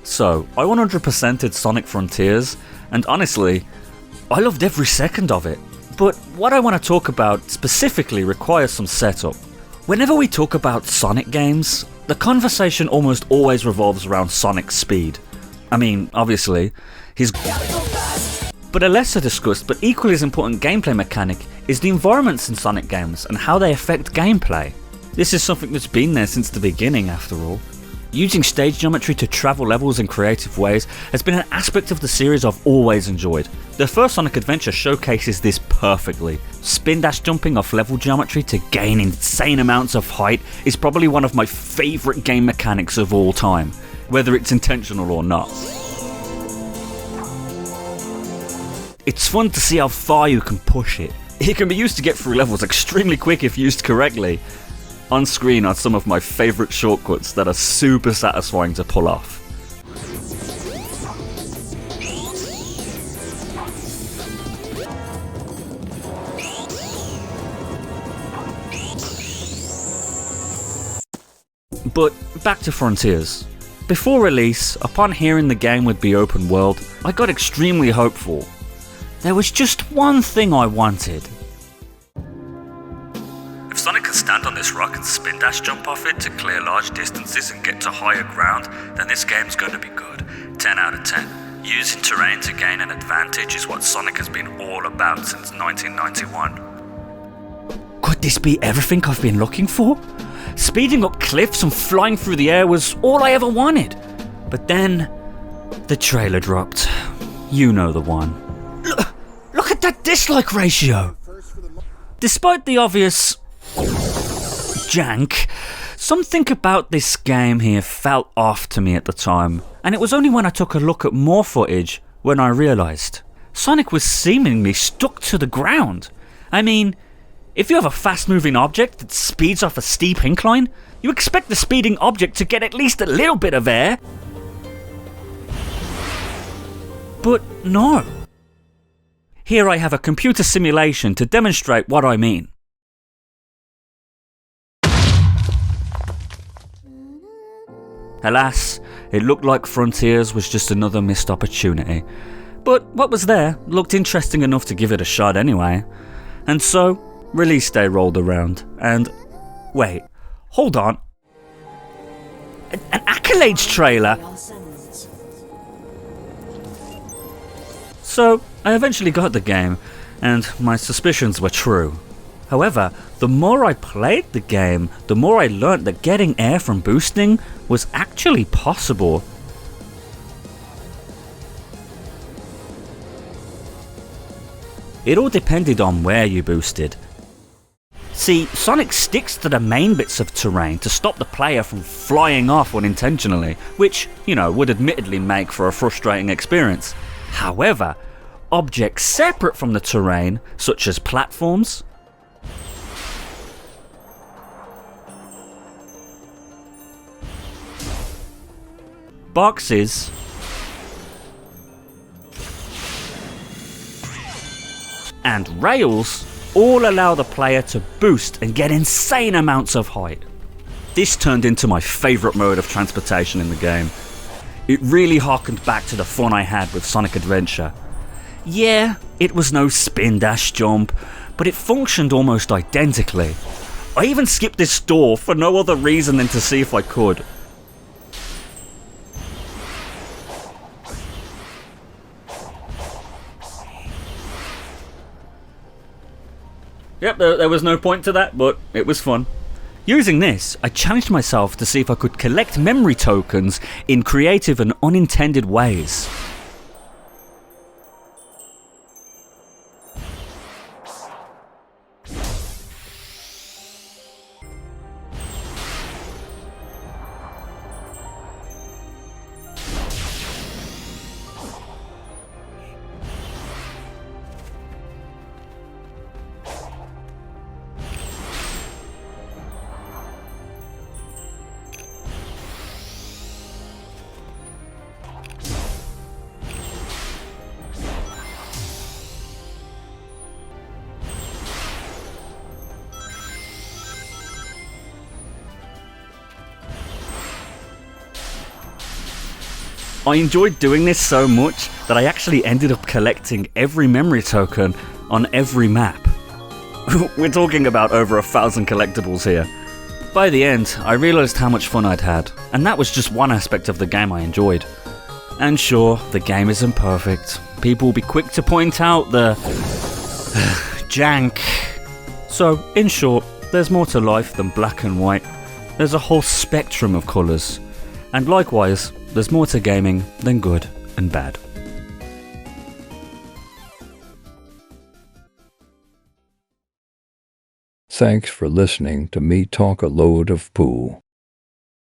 So, I 100%ed Sonic Frontiers, and honestly, I loved every second of it. But what I want to talk about specifically requires some setup. Whenever we talk about Sonic games, the conversation almost always revolves around Sonic's speed. I mean, obviously, but a lesser discussed but equally as important gameplay mechanic is the environments in Sonic games and how they affect gameplay. This is something that's been there since the beginning, after all. Using stage geometry to travel levels in creative ways has been an aspect of the series I've always enjoyed. The first Sonic Adventure showcases this perfectly. Spin dash jumping off level geometry to gain insane amounts of height is probably one of my favourite game mechanics of all time, whether it's intentional or not. It's fun to see how far you can push it. It can be used to get through levels extremely quick if used correctly. On screen are some of my favourite shortcuts that are super satisfying to pull off. But back to Frontiers. Before release, upon hearing the game would be open world, I got extremely hopeful. There was just one thing I wanted. If Sonic can stand on this rock and spin dash jump off it to clear large distances and get to higher ground, then this game's going to be good. 10 out of 10. Using terrain to gain an advantage is what Sonic has been all about since 1991. Could this be everything I've been looking for? Speeding up cliffs and flying through the air was all I ever wanted. But then, the trailer dropped. You know the one. Look at that dislike ratio! Despite the obvious jank, something about this game here felt off to me at the time, and it was only when I took a look at more footage when I realised Sonic was seemingly stuck to the ground. I mean, if you have a fast-moving object that speeds off a steep incline, you expect the speeding object to get at least a little bit of air. But no. Here I have a computer simulation to demonstrate what I mean. Alas, it looked like Frontiers was just another missed opportunity. But what was there looked interesting enough to give it a shot anyway. And so, release day rolled around, and wait, hold on. An Accolades trailer? So, I eventually got the game, and my suspicions were true. However, the more I played the game, the more I learnt that getting air from boosting was actually possible. It all depended on where you boosted. See, Sonic sticks to the main bits of terrain to stop the player from flying off unintentionally, which, would admittedly make for a frustrating experience. However, objects separate from the terrain, such as platforms, boxes, and rails all allow the player to boost and get insane amounts of height. This turned into my favourite mode of transportation in the game. It really harkened back to the fun I had with Sonic Adventure. Yeah, it was no spin dash jump, but it functioned almost identically. I even skipped this door for no other reason than to see if I could. Yep, there was no point to that, but it was fun. Using this, I challenged myself to see if I could collect memory tokens in creative and unintended ways. I enjoyed doing this so much that I actually ended up collecting every memory token on every map. We're talking about over 1,000 collectibles here. By the end, I realised how much fun I'd had, and that was just one aspect of the game I enjoyed. And sure, the game isn't perfect. People will be quick to point out the jank. So, in short, there's more to life than black and white. There's a whole spectrum of colours. And likewise, there's more to gaming than good and bad. Thanks for listening to me talk a load of poo.